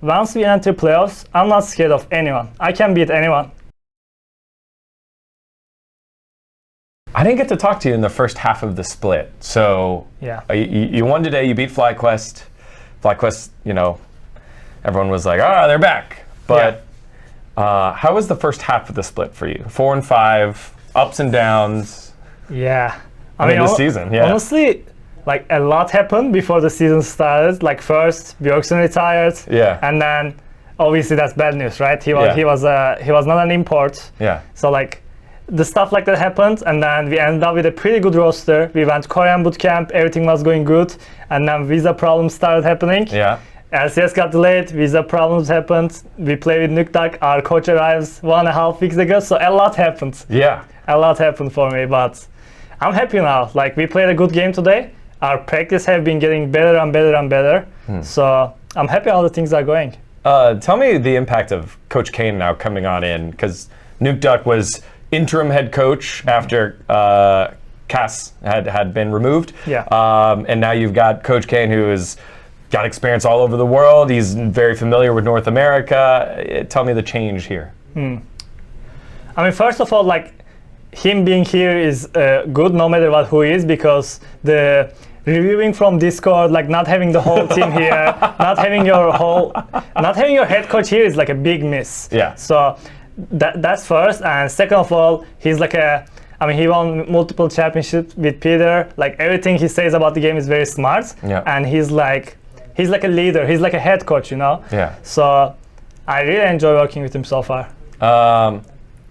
once we enter playoffs, I'm not scared of anyone. I can beat anyone. I didn't get to talk to you in the first half of the split. So yeah, you won today. You beat FlyQuest. FlyQuest, you know, everyone was like, "Ah, they're back." But how was the first half of the split for you? 4 and 5, ups and downs. Yeah, I mean this season. Yeah, honestly, like a lot happened before the season started. Like first, Bjergsen retired. Yeah, and then obviously that's bad news, right? He was not an import. Yeah. So like, the stuff like that happened, and then we ended up with a pretty good roster. We went Korean bootcamp, everything was going good, and then visa problems started happening. Yeah. LCS got delayed, visa problems happened. We played with Nukeduck, our coach arrives 1.5 weeks ago, so a lot happened. Yeah. A lot happened for me, but I'm happy now. Like, we played a good game today. Our practice have been getting better and better and better. So I'm happy how the things are going. Tell me the impact of Coach Cain now coming on in, because Nukeduck was interim head coach after Cass had been removed. Yeah. And now you've got Coach Cain, who has got experience all over the world. He's very familiar with North America. Tell me the change here. I mean, first of all, like, him being here is good no matter what who he is, because the reviewing from Discord, like not having the whole team here, not having your head coach here is like a big miss. Yeah. So that's first, and second of all, he's like he won multiple championships with Peter. Like, everything he says about the game is very smart. Yeah. And he's like a leader. He's like a head coach, you know. Yeah. So I really enjoy working with him so far.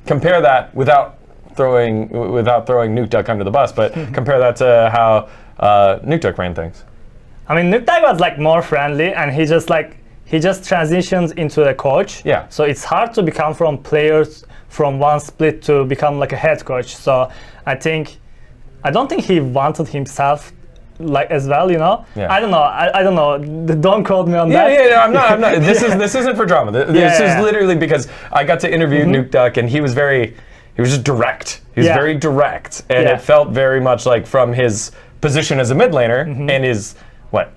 Compare that without throwing Nukeduck under the bus, but compare that to how Nukeduck ran things. I mean, Nukeduck was like more friendly, and he just transitions into a coach. Yeah. So it's hard to become from players from one split to become like a head coach. So I don't think he wanted himself like as well, you know. Yeah. I don't know. Don't quote me on that. Yeah, I'm not. This isn't for drama. This is literally because I got to interview Nukeduck, and he was just direct. He was very direct, and it felt very much like from his position as a mid laner and his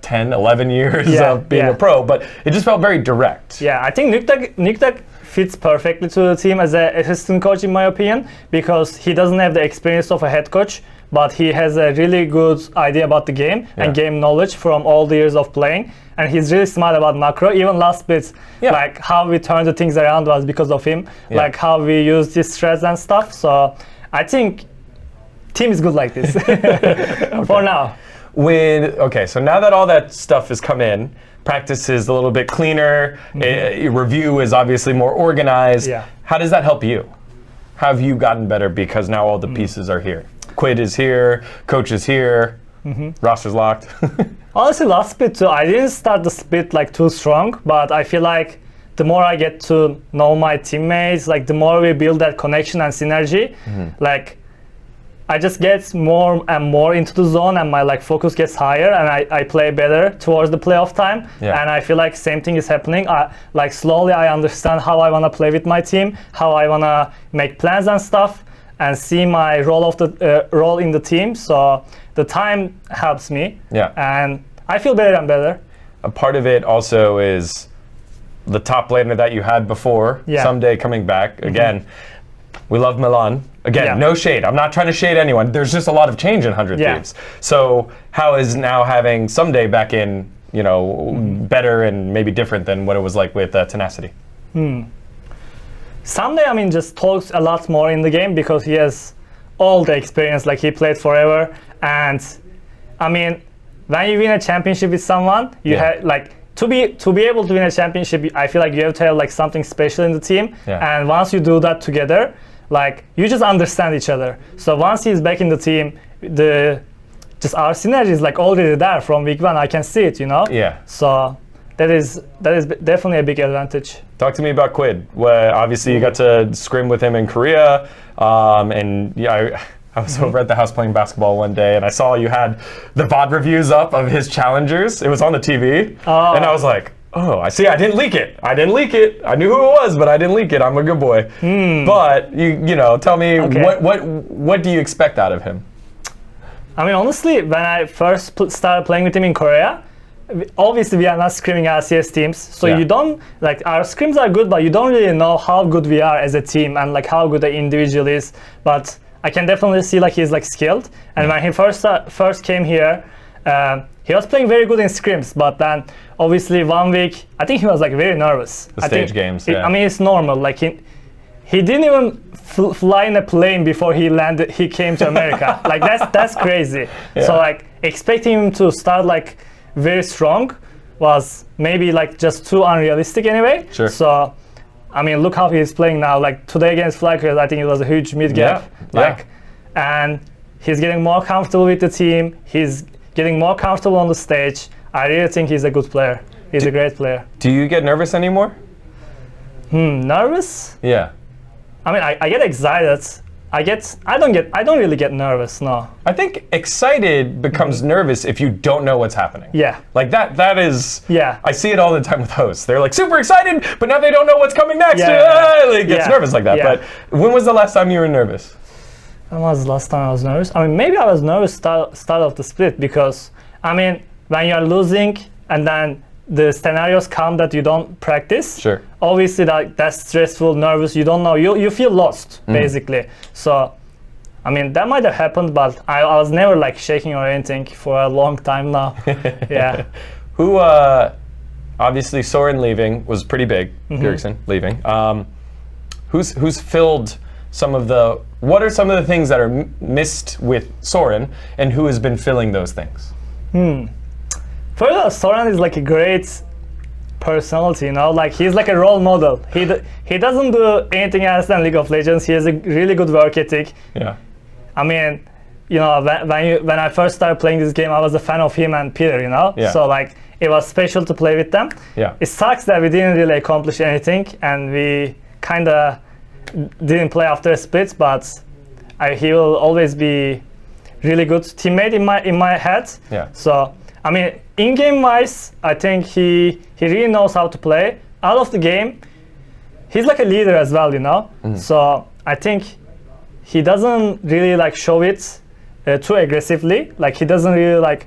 10, 11 years of being a pro, but it just felt very direct. Yeah, I think Nukeduck fits perfectly to the team as an assistant coach, in my opinion, because he doesn't have the experience of a head coach, but he has a really good idea about the game and game knowledge from all the years of playing, and he's really smart about macro. Even last bit, like how we turned the things around was because of him, like how we used his stress and stuff. So I think team is good like this for now. So now that all that stuff has come in, practice is a little bit cleaner, review is obviously more organized. Yeah. How does that help you? How have you gotten better because now all the pieces are here? Quid is here, coach is here, roster's locked. Honestly, last split too, I didn't start the split like too strong, but I feel like the more I get to know my teammates, like the more we build that connection and synergy, like I just get more and more into the zone, and my focus gets higher, and I play better towards the playoff time. Yeah. And I feel like same thing is happening. Slowly I understand how I want to play with my team, how I want to make plans and stuff, and see my role in the team. So the time helps me. Yeah. And I feel better and better. A part of it also is the top laner that you had before, Ssumday coming back again. We love Milan. Again, no shade. I'm not trying to shade anyone. There's just a lot of change in 100 Thieves. So how is now having Ssumday back in, better and maybe different than what it was like with Tenacity? Ssumday, I mean, just talks a lot more in the game because he has all the experience. Like, he played forever. And I mean, when you win a championship with someone, you have to be able to win a championship, I feel like you have to have something special in the team. And once you do that together, you just understand each other. So once he's back in the team, our synergy is already there from week one. I can see it, Yeah. So that is definitely a big advantage. Talk to me about Quid. Well, obviously, you got to scrim with him in Korea, and I was over at the house playing basketball one day, and I saw you had the VOD reviews up of his challengers. It was on the TV, and I was like, oh, I see. I didn't leak it. I knew who it was, but I didn't leak it. I'm a good boy. But tell me what do you expect out of him? I mean, honestly, when I first started playing with him in Korea, obviously we are not scrimming LCS teams, so Yeah. you don't like our scrims are good, but you don't really know how good we are as a team and like how good the individual is. But I can definitely see like he's like skilled. And when he first came here, he was playing very good in scrims, but then obviously 1 week, I think he was like very nervous. The stage games, yeah. I mean, it's normal. Like he didn't even fly in a plane before he landed. He came to America. Like that's crazy. Yeah. So like expecting him to start like very strong was maybe like just too unrealistic anyway. Sure. So I mean, look how he's playing now. Like today against Flyers, I think it was a huge mid gap. Yeah. Like, and he's getting more comfortable with the team. He's getting more comfortable on the stage. I really think he's a good player. He's a great player. Do you get nervous anymore? Nervous? Yeah. I mean, I get excited. I don't really get nervous, no. I think excited becomes nervous if you don't know what's happening. Yeah. Like that is, Yeah. I see it all the time with hosts. They're like super excited, but now they don't know what's coming next. Yeah. It gets Yeah. nervous like that. Yeah. But when was the last time you were nervous? When was the last time I was nervous? I mean, maybe I was nervous start of the split because, I mean, when you're losing and then the scenarios come that you don't practice, Sure. obviously that's stressful, nervous, you don't know, you feel lost, basically. So, I mean, that might have happened, but I was never like shaking or anything for a long time now. Yeah. Who, obviously Soren leaving was pretty big, Bjergsen leaving. Who's filled some of the, what are some of the things that are missed with Soren, and who has been filling those things? First of all, Soren is like a great personality, you know, like he's like a role model. He doesn't do anything else than League of Legends. He has a really good work ethic. Yeah. I mean, you know, when I first started playing this game, I was a fan of him and Peter, you know? Yeah. So like, it was special to play with them. Yeah. It sucks that we didn't really accomplish anything and we kind of didn't play after a split, but he will always be really good teammate in my head. Yeah. So, I mean, in-game wise, I think he really knows how to play. Out of the game, he's like a leader as well, you know? So I think he doesn't really like show it too aggressively. Like he doesn't really like,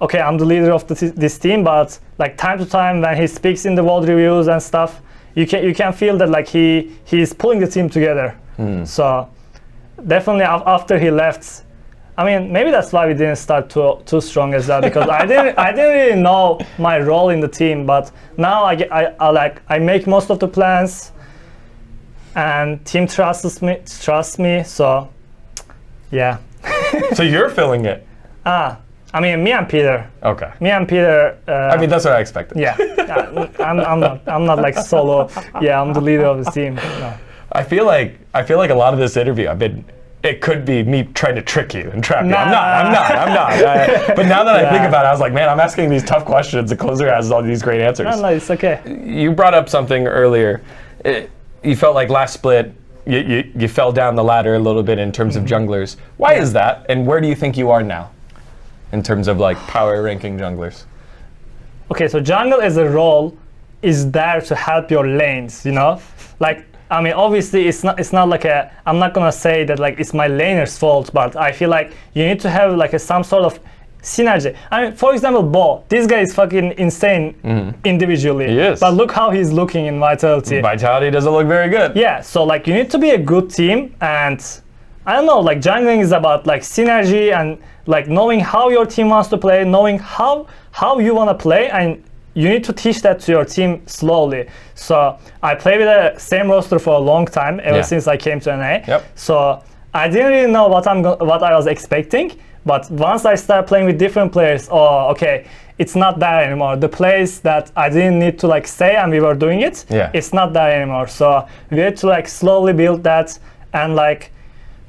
okay, I'm the leader of this team, but like time to time when he speaks in the world reviews and stuff, you can feel that like he's pulling the team together. So definitely after he left, I mean, maybe that's why we didn't start too strong as well, because I didn't really know my role in the team. But now I make most of the plans, and team trusts me. So, yeah. So you're filling it. I mean, me and Peter. Okay. Me and Peter. I mean, that's what I expected. Yeah. I'm not like solo. Yeah, I'm the leader of the team. No. I feel like a lot of this interview, it could be me trying to trick you and trap you. Nah. I'm not. But now that I think about it, I was like, man, I'm asking these tough questions. The closer has all these great answers. No, it's okay. You brought up something earlier. You felt like last split, you fell down the ladder a little bit in terms of junglers. Why is that? And where do you think you are now in terms of like power ranking junglers? Okay, so jungle as a role is there to help your lanes, you know? Like, I mean, obviously it's not like I'm not gonna say that like it's my laner's fault, but I feel like you need to have like some sort of synergy. I mean, for example, Bo, this guy is fucking insane individually. He is. But look how he's looking in Vitality. Vitality doesn't look very good. Yeah, so like you need to be a good team, and I don't know, like jungling is about like synergy and like knowing how your team wants to play, knowing how you want to play, and you need to teach that to your team slowly. So I played with the same roster for a long time, ever since I came to NA. Yep. So I didn't really know what I was expecting. But once I started playing with different players, oh, okay, it's not there anymore. The plays that I didn't need to like say and we were doing it, it's not there anymore. So we had to like slowly build that and like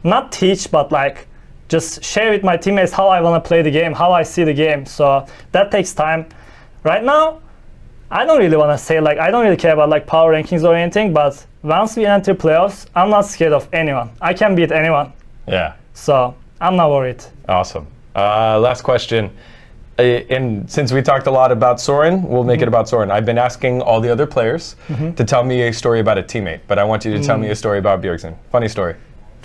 not teach, but like just share with my teammates how I want to play the game, how I see the game. So that takes time. Right now, I don't really want to say like, I don't really care about like power rankings or anything, but once we enter playoffs, I'm not scared of anyone. I can beat anyone. Yeah. So I'm not worried. Awesome. Last question. And since we talked a lot about Soren, we'll make it about Soren. I've been asking all the other players to tell me a story about a teammate, but I want you to tell me a story about Bjergsen. Funny story.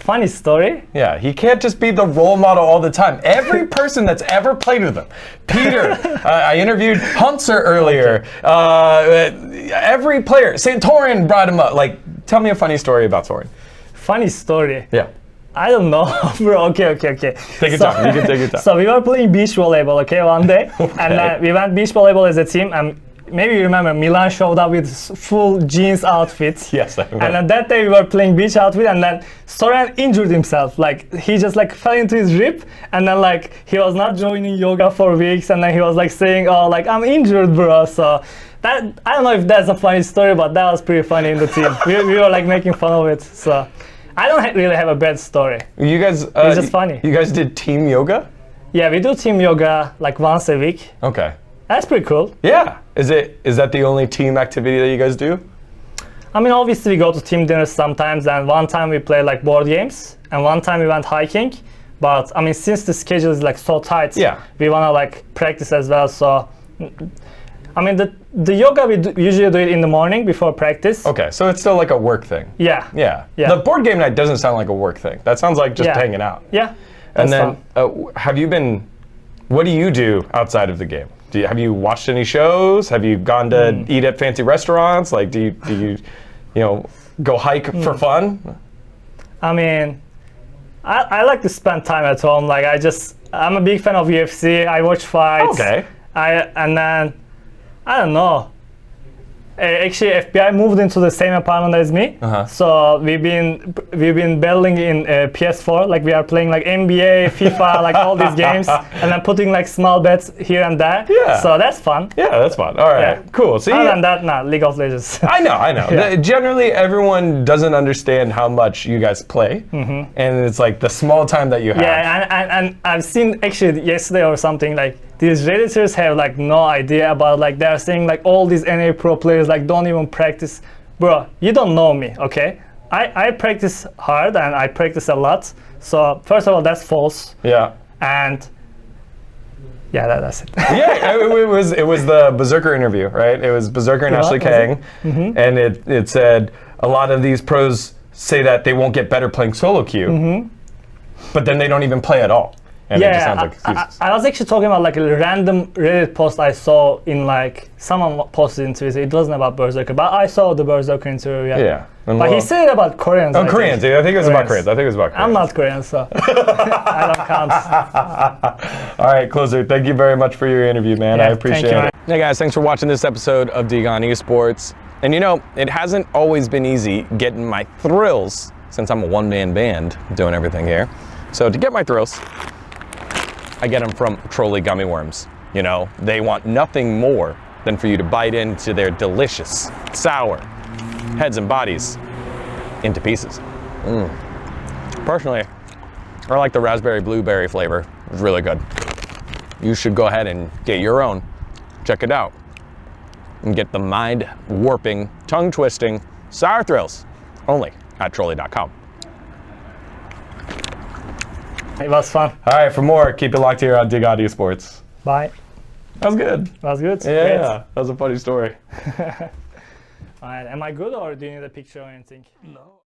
Funny story. Yeah, he can't just be the role model all the time. Every person that's ever played with him, Peter, I interviewed Hunter earlier. Every player, Santorin brought him up. Like, tell me a funny story about Soren. Funny story. Yeah. I don't know, bro. Okay. Take your time. You can take your time. So we were playing beach volleyball, okay, one day, and then we went beach volleyball as a team, and maybe you remember Milan showed up with full jeans outfit. Yes, I remember. And then that day we were playing beach outfit, and then Soren injured himself. Like he just like fell into his rib, and then like he was not joining yoga for weeks, and then he was like saying, "Oh, like I'm injured, bro." So that I don't know if that's a funny story, but that was pretty funny in the team. we were like making fun of it. So I don't really have a bad story. You guys, it's just funny. You guys did team yoga? Yeah, we do team yoga like once a week. Okay. That's pretty cool. Yeah. Is that the only team activity that you guys do? I mean, obviously we go to team dinners sometimes, and one time we play like board games, and one time we went hiking. But I mean, since the schedule is like so tight, we wanna like practice as well. So, I mean, the yoga we usually do it in the morning before practice. Okay, so it's still like a work thing. Yeah. The board game night doesn't sound like a work thing. That sounds like just hanging out. Yeah. And then, have you been? What do you do outside of the game? Have you watched any shows? Have you gone to eat at fancy restaurants? Like, do you go hike for fun? I mean, I like to spend time at home. Like, I'm a big fan of UFC. I watch fights. Okay. And then, I don't know. Actually, FBI moved into the same apartment as me, so we've been battling in PS4. Like we are playing like NBA, FIFA, like all these games, and then putting like small bets here and there. Yeah. So that's fun. Yeah, that's fun. All right, cool. So other than that, nah, League of Legends. I know. Yeah. Generally, everyone doesn't understand how much you guys play, and it's like the small time that you have. Yeah, and I've seen actually yesterday or something like. These Redditors have like no idea about like they're saying like all these NA pro players like don't even practice. Bro, you don't know me, okay? I practice hard and I practice a lot. So first of all, that's false. Yeah. And yeah, that's it. Yeah, it was the Berserker interview, right? It was Berserker and Ashley Cain, and it said a lot of these pros say that they won't get better playing solo queue, but then they don't even play at all. And it just sounds like excuses. I was actually talking about like a random Reddit post I saw in like someone posted in Twitter. It wasn't about Berserker, but I saw the Berserker interview. Yeah. But he said it about Koreans. Oh, Koreans. I think it was about Koreans. I'm not Korean, so I don't count. All right, Closer. Thank you very much for your interview, man. Yeah, I appreciate it. Hey guys, thanks for watching this episode of Digon Esports. And you know, it hasn't always been easy getting my thrills since I'm a one-man band doing everything here. So to get my thrills, I get them from Trolli gummy worms. You know, they want nothing more than for you to bite into their delicious, sour heads and bodies into pieces. Personally, I like the raspberry blueberry flavor. It's really good. You should go ahead and get your own. Check it out. And get the mind-warping, tongue-twisting sour thrills only at Trolli.com. It was fun. All right, for more, keep it locked here on Dig Esports. Bye. That was good. That was good. Yeah, Great. that was a funny story. All right, am I good or do you need a picture or anything? No.